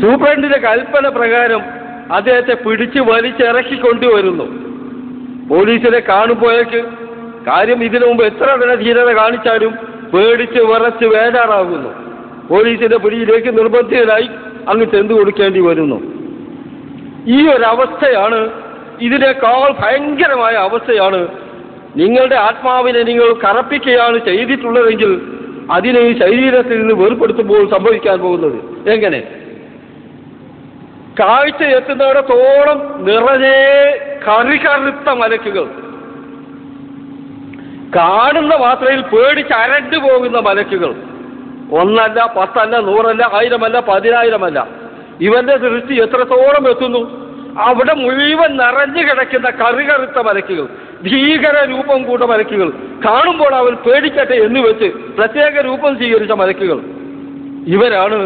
സൂപ്രണ്ടിന്റെ കൽപ്പന പ്രകാരം അദ്ദേഹത്തെ പിടിച്ച് വലിച്ചിറക്കിക്കൊണ്ടുവരുന്നു. പോലീസിനെ കാണുമ്പോഴേക്ക് കാര്യം ഇതിനു മുമ്പ് എത്ര തന്നെ ധീരത കാണിച്ചാലും പേടിച്ച് വിറച്ച് വേദാറാകുന്നു. പോലീസിന്റെ പിടിയിലേക്ക് നിർബന്ധിതനായി അങ്ങ് ചെന്നു കൊടുക്കേണ്ടി വരുന്നു. ഈ ഒരവസ്ഥയാണ്, ഇതിനേക്കാൾ ഭയങ്കരമായ അവസ്ഥയാണ്. നിങ്ങളുടെ ആത്മാവിനെ നിങ്ങൾ കറപ്പിക്കുകയാണ് ചെയ്തിട്ടുള്ളതെങ്കിൽ അതിനെ ഈ ശരീരത്തിൽ നിന്ന് വേർപെടുത്തുമ്പോൾ സംഭവിക്കാൻ പോകുന്നത് എങ്ങനെ? കാഴ്ച എത്തുന്നിടത്തോളം നിറഞ്ഞേ കറുത്ത മലക്കുകൾ, കാണുന്ന മാത്രയിൽ പേടിച്ച് അരണ്ടു പോകുന്ന മലക്കുകൾ. 1 അല്ല, 10 അല്ല, 100 അല്ല, 1000 അല്ല, 10,000 അല്ല. ഇവന്റെ ദൃഷ്ടി എത്രത്തോളം എത്തുന്നു? അവിടെ മുഴുവൻ നിറഞ്ഞു കിടക്കുന്ന കറുത്ത മലക്കുകൾ, ഭീകര രൂപം കൂട്ട മലക്കുകൾ. കാണുമ്പോൾ അവൻ പേടിക്കട്ടെ എന്ന് വെച്ച് പ്രത്യേക രൂപം സ്വീകരിച്ച മലക്കുകൾ. ഇവരാണ്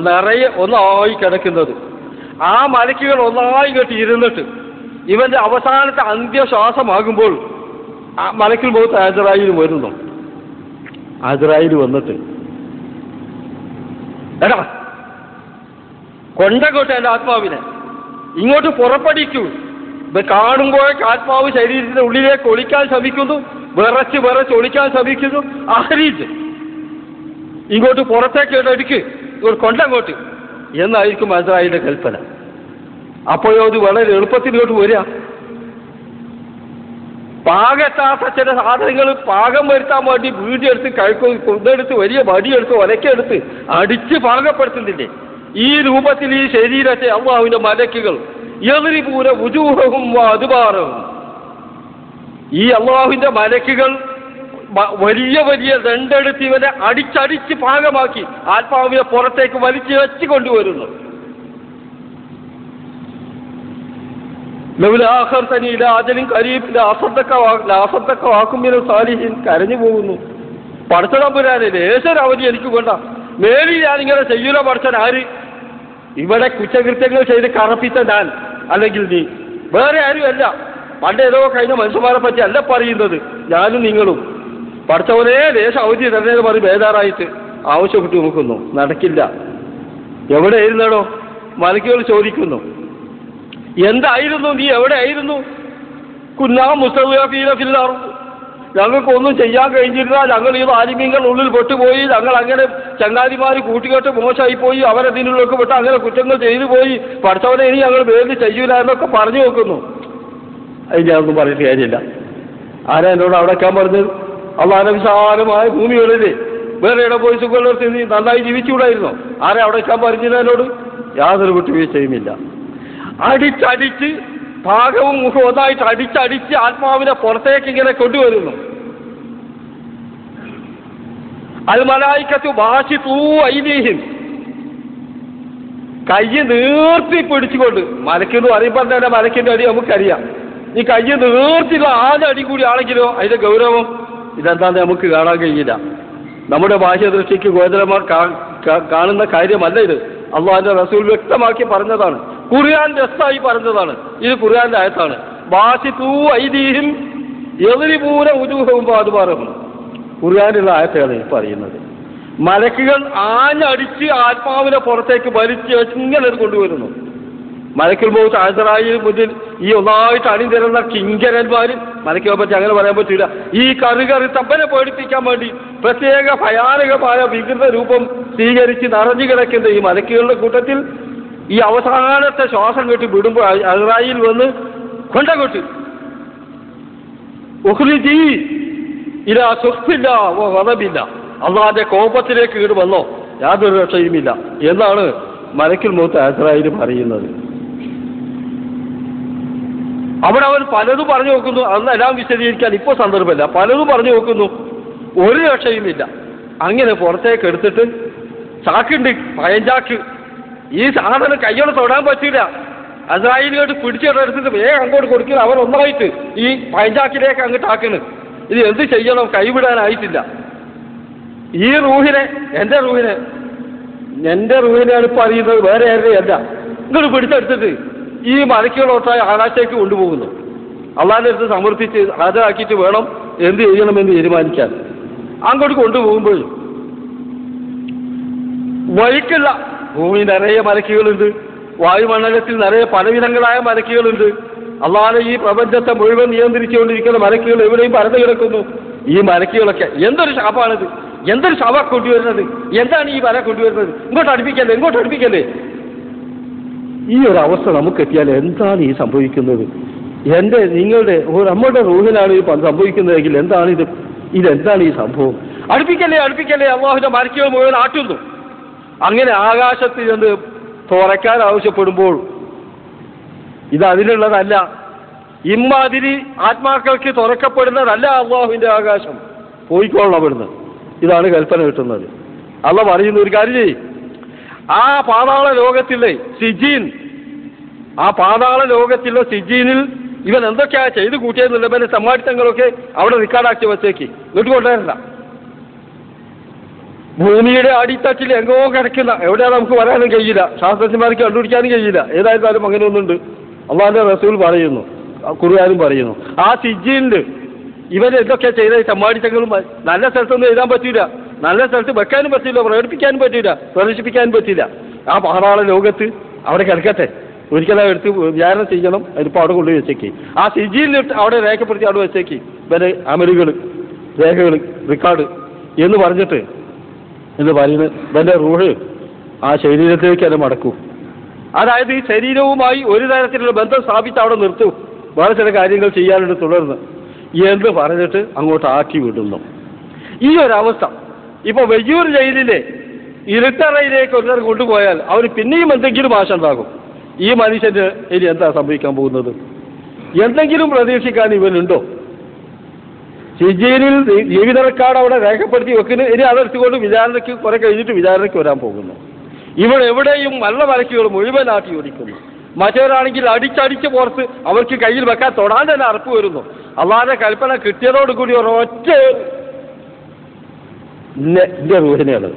നിറയെ ഒന്നായി കിടക്കുന്നത്. ആ മലക്കുകൾ ഒന്നായി കെട്ടി ഇരുന്നിട്ട് ഇവന്റെ അവസാനത്തെ അന്ത്യശ്വാസമാകുമ്പോൾ ആ മലക്കുൽ മൗത്ത് അസ്രായീൽ വരുന്നു. അസ്രായീൽ വന്നിട്ട് എടാ കൊണ്ടങ്ങോട്ടെ എൻ്റെ ആത്മാവിനെ, ഇങ്ങോട്ട് പുറപ്പെടിക്കൂ. കാണുമ്പോഴേക്ക് ആത്മാവ് ശരീരത്തിന്റെ ഉള്ളിലേക്ക് ഒളിക്കാൻ ശ്രമിക്കുന്നു, വിറച്ച് ഒളിക്കാൻ ശ്രമിക്കുന്നു. ആഹരീജ് ഇങ്ങോട്ട് പുറത്തേക്ക് എടുക്ക്, കൊണ്ടങ്ങോട്ട് എന്നായിരിക്കും അസ്രായീലിന്റെ കൽപ്പന. അപ്പോഴോ അത് വളരെ എളുപ്പത്തിൽ ഇങ്ങോട്ട് വരിക. പാകെത്താത്ത ചില സാധനങ്ങൾ പാകം വരുത്താൻ വേണ്ടി വീടിയെടുത്ത് കൊണ്ടെടുത്ത് വലിയ വടിയെടുത്ത് ഒലക്കെടുത്ത് അടിച്ച് പാകപ്പെടുത്തുന്നില്ലേ? ഈ രൂപത്തിൽ ഈ ശരീരത്തെ അല്ലാഹുവിന്റെ മലക്കുകൾ യദ്രിബൂന വുജൂഹഹും വഅദ്ബാറഹും, ഈ അല്ലാഹുവിന്റെ മലക്കുകൾ വലിയ വലിയ ദണ്ഡെടുത്ത് ഇവനെ അടിച്ചടിച്ച് പാകമാക്കി ആത്മാവിനെ പുറത്തേക്ക് വലിച്ചു വെച്ച് കൊണ്ടുവരുന്നു. കരഞ്ഞു പോകുന്നു. പടച്ചതമ്പുരാനെ ലേശരവധി എനിക്ക് വേണ്ട, മേലിൽ ഞാനിങ്ങനെ ചെയ്യൂല പഠിച്ചാൽ ആര്? ഇവിടെ കുറ്റകൃത്യങ്ങൾ ചെയ്ത് കറപ്പിച്ച ഞാൻ, അല്ലെങ്കിൽ നീ, വേറെ ആരും അല്ല. പണ്ടേതോ കഴിഞ്ഞ മനുഷ്യന്മാരെ പറ്റി അല്ല പറയുന്നത്, ഞാനും നിങ്ങളും. പഠിച്ചവനെ ദേശ അവധി തന്നെ പറഞ്ഞ് ബേജാറായിട്ട് ആവശ്യപ്പെട്ട് നോക്കുന്നു. നടക്കില്ല. എവിടെ ആയിരുന്നോ? മലക്കുകൾ ചോദിക്കുന്നു, എന്തായിരുന്നു നീ? എവിടെ ആയിരുന്നു? കുന്നാ മുസ്തഫീന ഫിൽ അർദ്, ഞങ്ങൾക്കൊന്നും ചെയ്യാൻ കഴിഞ്ഞില്ല. ഞങ്ങൾ ഈ ആലിമീങ്ങൾ ഉള്ളിൽ പെട്ടുപോയി. ഞങ്ങൾ അങ്ങനെ ചങ്ങാതിമാർ കൂട്ടുകെട്ട് മോശമായി പോയി, അവരതിനുള്ളൊക്കെ വിട്ട് അങ്ങനെ കുറ്റങ്ങൾ ചെയ്തു പോയി. പഠിച്ചവനെ ഇനി ഞങ്ങൾ വേണ്ടി ചെയ്യൂല എന്നൊക്കെ പറഞ്ഞു നോക്കുന്നു. അത് ഞാനൊന്നും പറഞ്ഞിട്ട് കാര്യമില്ല. ആരാ എന്നോട് അവിടെ വെക്കാൻ പറഞ്ഞത്? അള്ളാഹുവിന്റെ വിശാലമായ ഭൂമികളില്ലേ വേറെ ഇട പോയി സുഖമുള്ളവർക്ക് നീ നന്നായി ജീവിച്ചുകൂടായിരുന്നോ? ആരാ അവിടെ വെക്കാൻ പറഞ്ഞത്? എന്നോട് യാതൊരു വിട്ടുവീഴ്ചയുമില്ല. അടിച്ചടിച്ച് ഭാഗവും മുഖം ഒന്നായിട്ട് അടിച്ചടിച്ച് ആത്മാവിനെ പുറത്തേക്ക് ഇങ്ങനെ കൊണ്ടുവരുന്നു. അൽ മലായികത്തു ബാസിതൂ ഐദീഹിം, കൈ നീർത്തി പിടിച്ചുകൊണ്ട്. മലക്കെന്ന് പറയുമ്പോൾ തന്നെ മലക്കിന്റെ അടി നമുക്കറിയാം. ഈ കൈ നീർത്തിയുള്ള ആദ്യ കൂടി ആണെങ്കിലോ അതിന്റെ ഗൗരവം ഇതെന്താന്ന് നമുക്ക് കാണാൻ കഴിയില്ല. നമ്മുടെ ബാഹ്യദൃഷ്ടിക്ക് ഗോചരന്മാർ കാണുന്ന കാര്യമല്ല ഇത്. അള്ളാഹുവിന്റെ റസൂൽ വ്യക്തമാക്കി പറഞ്ഞതാണ്. ഖുർആൻ രസായി പറഞ്ഞതാണ്. ഇത് ഖുർആന്റെ ആയത്താണ്. ബാസിതൂ ഐദീഹിം യദ്രിബൂന വുജൂഹഹും വഅദ്ബാറഹും, ഖുർആനിലുള്ള ആയത്താണ് ഈ പറയുന്നത്. മലക്കുകൾ ആഞ്ഞടിച്ച് ആത്മാവിനെ പുറത്തേക്ക് വലിച്ച് ഇങ്ങനെ കൊണ്ടുവരുന്നു. മലക്കുൽ മൗത്ത് അസ്രായീൽ മുതൽ ഈ ഒന്നായിട്ട് അണിനിരന്ന കിങ്കരന്മാരും, മലക്കുകളെ പറ്റി അങ്ങനെ പറയാൻ പറ്റില്ല, ഈ കറുകറുത്തപ്പനെ പേടിപ്പിക്കാൻ വേണ്ടി പ്രത്യേക ഭയാനകമായ വികൃത രൂപം സ്വീകരിച്ച് നിറഞ്ഞു കിടക്കുന്ന ഈ മലക്കുകളുടെ കൂട്ടത്തിൽ ഈ അവസാനത്തെ ശ്വാസം കെട്ടി വിടുമ്പോൾ അസ്രായീൽ വന്ന് കൊണ്ടങ്ങോട്ട് ഉഖ്രിജീ ഇലാ സുഖ്തില്ല വ ഗദബില്ല, അള്ളാഹിന്റെ കോപത്തിലേക്ക് ഇങ്ങോട്ട് വന്നോ, യാതൊരു രക്ഷയുമില്ല എന്നാണ് മലക്കുൽ മൗത്ത് അസ്രായീൽ പറയുന്നത്. അവിടെ അവൻ പലതും പറഞ്ഞു നോക്കുന്നു. അന്നെല്ലാം വിശദീകരിക്കാൻ ഇപ്പോൾ സന്ദർഭമില്ല. പലതും പറഞ്ഞു നോക്കുന്നു, ഒരു രക്ഷയുമില്ല. അങ്ങനെ പുറത്തേക്ക് എടുത്തിട്ട് ചാക്കുണ്ട്, പയഞ്ചാക്ക്. ഈ സാധനം കയ്യോടെ തൊടാൻ പറ്റില്ല. അസ്രായീലിനോട്ട് പിടിച്ചെടുത്തിട്ട് വേഗം അങ്ങോട്ട് കൊടുക്കുന്നത്. അവർ ഒന്നായിട്ട് ഈ പയഞ്ചാക്കിലേക്ക് അങ്ങോട്ട് ആക്കുന്നു. ഇത് എന്ത് ചെയ്യണം? കൈവിടാനായിട്ടില്ല. ഈ റൂഹിനെ, എൻ്റെ റൂഹിനെയാണ് ഇപ്പോൾ അറിയുന്നത്, വേറെ ആരുടെയും അല്ല. ഇങ്ങോട്ട് പിടിച്ചെടുത്തിട്ട് ഈ മലക്കുകളൊട്ടായി ആകാശത്തേക്ക് കൊണ്ടുപോകുന്നു. അള്ളാഹിന്റെ അടുത്ത് സമർപ്പിച്ച് ഹാജരാക്കിയിട്ട് വേണം എന്ത് ചെയ്യണമെന്ന് തീരുമാനിക്കാൻ. അങ്ങോട്ട് കൊണ്ടുപോകുമ്പോൾ വഴിക്കുള്ള ഭൂമി നിറയെ മലക്കുകളുണ്ട്, വായുമണ്ഡലത്തിൽ നിറയെ പലവിധങ്ങളായ മലക്കുകളുണ്ട്. അള്ളാഹുവിനെ ഈ പ്രപഞ്ചത്തെ മുഴുവൻ നിയന്ത്രിച്ചുകൊണ്ടിരിക്കുന്ന മലക്കുകൾ എവിടെയും പരന്നു കിടക്കുന്നു. ഈ മലക്കുകളൊക്കെ എന്തൊരു ശാപാണിത്, എന്തൊരു ശാപ കൊണ്ടുവരുന്നത്, എന്താണ് ഈ വര കൊണ്ടുവരുന്നത്? ഇങ്ങോട്ട് അടുപ്പിക്കല്ലേ. ഈ ഒരു അവസ്ഥ നമുക്ക് എത്തിയാൽ എന്താണ് ഈ സംഭവിക്കുന്നത്? നമ്മളുടെ റൂഹിനാണ് ഈ സംഭവിക്കുന്നതെങ്കിൽ ഇതെന്താണ് ഈ സംഭവം? അടുപ്പിക്കല്ലേ അള്ളാഹുവിന്റെ മലക്കുകൾ മുഴുവൻ ആട്ടുന്നു. അങ്ങനെ ആകാശത്തിൽ നിന്ന് തുറക്കാൻ ആവശ്യപ്പെടുമ്പോൾ ഇത് അതിനുള്ളതല്ല. ഇമ്മാതിരി ആത്മാക്കൾക്ക് തുറക്കപ്പെടുന്നതല്ല അള്ളാഹുവിന്റെ ആകാശം. പോയിക്കോളണം അവിടുന്ന്. ഇതാണ് കൽപ്പന കിട്ടുന്നത്. അള്ളാഹ് പറയുന്ന ഒരു കാര്യം ചെയ്യ്, ആ പാതാള ലോകത്തിലെ സിജീൻ, ആ പാതാള ലോകത്തിലെ സിജീനിൽ ഇവൻ എന്തൊക്കെയാ ചെയ്ത് കൂട്ടിയെന്നുള്ള ഇവന്റെ സമ്മാടിത്തങ്ങളൊക്കെ അവിടെ റെക്കോർഡാക്കി വെച്ചേക്ക്. ഇങ്ങോട്ട് കൊണ്ടുവരണ്ട. ഭൂമിയുടെ അടിത്തട്ടിൽ എങ്ങോ കിടക്കുന്ന എവിടെയാണ് നമുക്ക് പറയാനും കഴിയില്ല, ശാസ്ത്രജ്ഞന്മാർക്ക് കണ്ടുപിടിക്കാനും കഴിയില്ല. ഏതായാലും അങ്ങനെ ഒന്നുണ്ട്. അള്ളാഹുവിന്റെ റസൂൽ പറയുന്നു, ഖുർആനും പറയുന്നു. ആ സിജീനിൽ ഇവൻ എന്തൊക്കെയാ ചെയ്ത സമ്മാടിത്തങ്ങളും നല്ല സ്ഥലത്തൊന്നും എഴുതാൻ പറ്റില്ല, നല്ല സ്ഥലത്ത് വെക്കാനും പറ്റില്ല, പ്രകടിപ്പിക്കാനും പറ്റില്ല, പ്രദർശിപ്പിക്കാനും പറ്റില്ല. ആ പാതാള ലോകത്ത് അവിടെ കിടക്കട്ടെ, ഒരിക്കലും എടുത്ത് വിചാരണ ചെയ്യണം. അതിപ്പോൾ അവിടെ കൊണ്ടുപോയി വെച്ചേക്ക്. ആ സിജീനിലിട്ട് അവിടെ രേഖപ്പെടുത്തി അവിടെ വെച്ചേക്ക് ഇവരെ അമലുകൾ, രേഖകൾ, റെക്കോർഡ് എന്ന് പറഞ്ഞിട്ട് എന്ന് പറയുന്നത് ഇവന്റെ റൂഹ് ആ ശരീരത്തിലേക്ക് തന്നെ മടക്കൂ. അതായത് ഈ ശരീരവുമായി ഒരു തരത്തിലുള്ള ബന്ധം സ്ഥാപിച്ച് അവിടെ നിർത്തൂ, വേറെ ചില കാര്യങ്ങൾ ചെയ്യാനുണ്ട് തുടർന്ന് എന്ന് പറഞ്ഞിട്ട് അങ്ങോട്ട് ആക്കി വിടുന്നു. ഈ ഒരവസ്ഥ ഇപ്പൊ വെയ്യൂർ ജയിലിലെ ഇരുട്ടറയിലേക്ക് ഒരാൾ കൊണ്ടുപോയാൽ അവർ പിന്നെയും എന്തെങ്കിലും ആശ ഉണ്ടാകും. ഈ മനുഷ്യന് ഇനി എന്താ സംഭവിക്കാൻ പോകുന്നത്? എന്തെങ്കിലും പ്രതീക്ഷിക്കാൻ ഇവനുണ്ടോ? സിജീനിൽ ജീവിത റെക്കോർഡ് അവിടെ രേഖപ്പെടുത്തി വെക്കുന്നു. ഇനി അതെടുത്തുകൊണ്ട് വിചാരണയ്ക്ക് കുറെ കഴിഞ്ഞിട്ട് വിചാരണയ്ക്ക് വരാൻ പോകുന്നു. ഇവിടെ എവിടെയും നല്ല മലക്കുകൾ മുഴുവൻ ആട്ടി ഓടിക്കുന്നു. മറ്റവരാണെങ്കിൽ അടിച്ചടിച്ച് പുറത്ത് അവർക്ക് കയ്യിൽ വെക്കാൻ തൊടാൻ തന്നെ അറപ്പ് വരുന്നു. അള്ളാന്റെ കൽപ്പന കിട്ടിയതോടുകൂടി ഒരൊറ്റ എന്റെ റൂഹിനെയാണ്,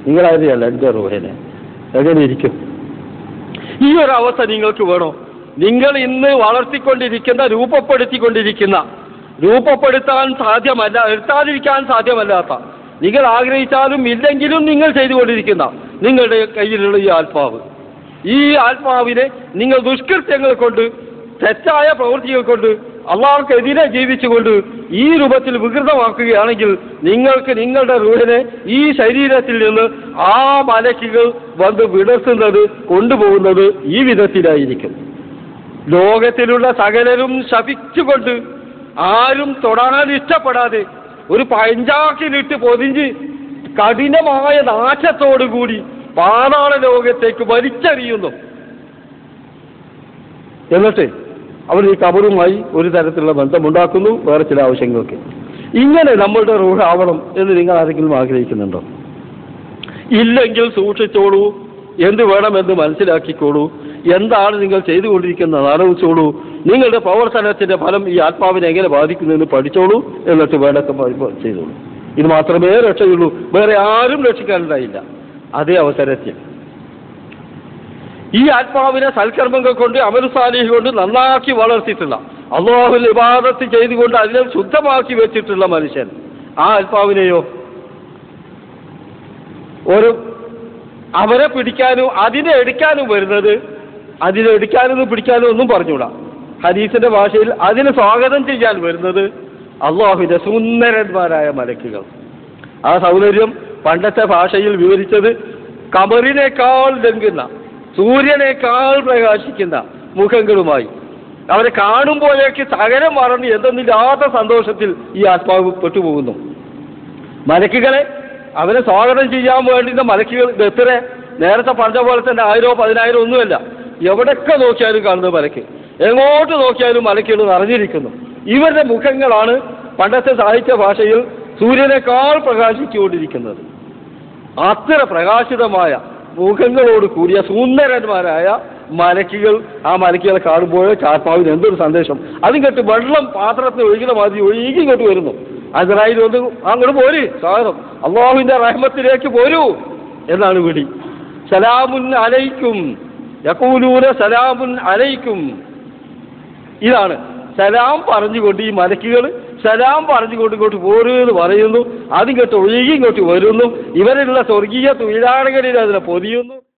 നിങ്ങളാരെയല്ല, എന്റെ റൂഹിനെ എങ്ങനെ ഇരിക്കും? ഈ ഒരു അവസ്ഥ നിങ്ങൾക്ക് വേണോ? നിങ്ങൾ ഇന്ന് വളർത്തിക്കൊണ്ടിരിക്കുന്ന, രൂപപ്പെടുത്താൻ സാധ്യമല്ല, എടുത്താതിരിക്കാൻ സാധ്യമല്ലാത്ത, നിങ്ങൾ ആഗ്രഹിച്ചാലും ഇല്ലെങ്കിലും നിങ്ങൾ ചെയ്തുകൊണ്ടിരിക്കുന്ന നിങ്ങളുടെ കയ്യിലുള്ള ഈ ആത്മാവ്, ഈ ആത്മാവിനെ നിങ്ങൾ ദുഷ്കൃത്യങ്ങൾ കൊണ്ട്, തെറ്റായ പ്രവൃത്തികൾ കൊണ്ട്, അള്ളാഹുക്കെതിരെ ജീവിച്ചുകൊണ്ട് ഈ രൂപത്തിൽ വികൃതമാക്കുകയാണെങ്കിൽ നിങ്ങൾക്ക് നിങ്ങളുടെ റൂഹിനെ ഈ ശരീരത്തിൽ നിന്ന് ആ മലക്കുകൾ വന്ന് വിടർത്തുന്നത്, കൊണ്ടുപോകുന്നത് ഈ വിധത്തിലായിരിക്കും. ലോകത്തിലുള്ള സകലരും ശപിച്ചുകൊണ്ട്, ആരും തൊടാൻ ഇഷ്ടപ്പെടാതെ ഒരു പഞ്ചാക്കിലിട്ട് പൊതിഞ്ഞ് കഠിനമായ നാശത്തോടുകൂടി പാതാള ലോകത്തേക്ക് വലിച്ചെറിയുന്നു. എന്നിട്ട് അവർ ഈ കബറുമായി ഒരു തരത്തിലുള്ള ബന്ധമുണ്ടാക്കുന്നു വേറെ ചില ആവശ്യങ്ങൾക്ക്. ഇങ്ങനെ നമ്മളുടെ റൂഹ് ആവണം എന്ന് നിങ്ങൾ ആരെങ്കിലും ആഗ്രഹിക്കുന്നുണ്ടോ? ഇല്ലെങ്കിൽ സൂക്ഷിച്ചോളൂ, എന്ത് വേണമെന്ന് മനസ്സിലാക്കിക്കോളൂ, എന്താണ് നിങ്ങൾ ചെയ്തുകൊണ്ടിരിക്കുന്നത് ആലോചിച്ചോളൂ, നിങ്ങളുടെ പ്രവർത്തനത്തിന്റെ ഫലം ഈ ആത്മാവിനെ എങ്ങനെ ബാധിക്കുന്നതെന്ന് പഠിച്ചോളൂ, എന്നിട്ട് വേണ്ടൊക്കെ ചെയ്തോളൂ. ഇത് മാത്രമേ രക്ഷയുള്ളൂ, വേറെ ആരും രക്ഷിക്കാനുണ്ടായില്ല. അതേ അവസരത്തിൽ ഈ ആത്മാവിനെ സൽക്കർമ്മങ്ങൾ കൊണ്ട്, അമലുസാലിഹ് കൊണ്ട് നന്നാക്കി വളർത്തിയിട്ടുള്ള, അല്ലാഹുവിൽ ഇബാദത്ത് ചെയ്തുകൊണ്ട് അതിനെ ശുദ്ധമാക്കി വെച്ചിട്ടുള്ള മനുഷ്യൻ, ആ ആത്മാവിനെയോ അവരെ പിടിക്കാനും അതിനെ എടുക്കാനും വരുന്നത്, അതിനെ എടുക്കാനും പിടിക്കാനും ഒന്നും പറഞ്ഞുകൂടാ. ഹദീസിന്റെ ഭാഷയിൽ അതിനെ സ്വാഗതം ചെയ്യാൻ വരുന്നത് അല്ലാഹുവിന്റെ സുന്ദരന്മാരായ മലക്കുകൾ. ആ സൗന്ദര്യം പണ്ടത്തെ ഭാഷയിൽ വിവരിച്ചത് കമറിനേക്കാൾ ലംഘുന്ന, സൂര്യനേക്കാൾ പ്രകാശിക്കുന്ന മുഖങ്ങളുമായി അവരെ കാണുമ്പോഴേക്ക് സകലം മറന്ന് എന്തെന്നില്ലാത്ത സന്തോഷത്തിൽ ഈ ആത്മാവ് പെട്ടുപോകുന്നു. മലക്കുകളെ അവരെ സ്വാഗതം ചെയ്യാൻ വേണ്ടുന്ന മലക്കുകൾ എത്ര നേരത്തെ പറഞ്ഞ പോലെ തന്നെ 1000 10,000 ഒന്നുമല്ല, എവിടെയൊക്കെ നോക്കിയാലും കാണുന്ന മലക്ക്, എങ്ങോട്ട് നോക്കിയാലും മലക്കുകൾ നിറഞ്ഞിരിക്കുന്നു. ഇവരുടെ മുഖങ്ങളാണ് പണ്ടത്തെ സാഹിത്യ ഭാഷയിൽ സൂര്യനേക്കാൾ പ്രകാശിച്ചുകൊണ്ടിരിക്കുന്നത്. അത്ര പ്രകാശിതമായ മുഖങ്ങളോട് കൂടിയ സുന്ദരന്മാരായ മലക്കുകൾ, ആ മലക്കുകളെ കാണുമ്പോൾ ആത്മാവിന് എന്തൊരു സന്ദേശം! അതും കേട്ട് വെള്ളം പാത്രത്തിന് ഒഴുകുന്ന മാതിരി ഒഴുകി ഇങ്ങോട്ട് വരുന്നു. അസ്രായീൽ ഒന്ന് അങ്ങോട്ട് പോര്, സ്വാഗതം, അല്ലാഹുവിന്റെ റഹ്മത്തിലേക്ക് പോരൂ എന്നാണ് വിളി. സലാമുൻ അലൈക്കും യഖൂലൂന സലാമുൻ അലൈക്കും. ഇതാണ് സലാം പറഞ്ഞുകൊണ്ട് ഈ മലക്കുകൾ സലാം പറഞ്ഞുകൊണ്ട് ഇങ്ങോട്ട് പോരുമെന്ന് പറയുന്നു. അതിങ്ങോട്ട് ഒഴുകി ഇങ്ങോട്ട് വരുന്നു. ഇവരുള്ള സ്വർഗീയ തൊഴിലാളികളിൽ അതിനെ പൊതിയുന്നു.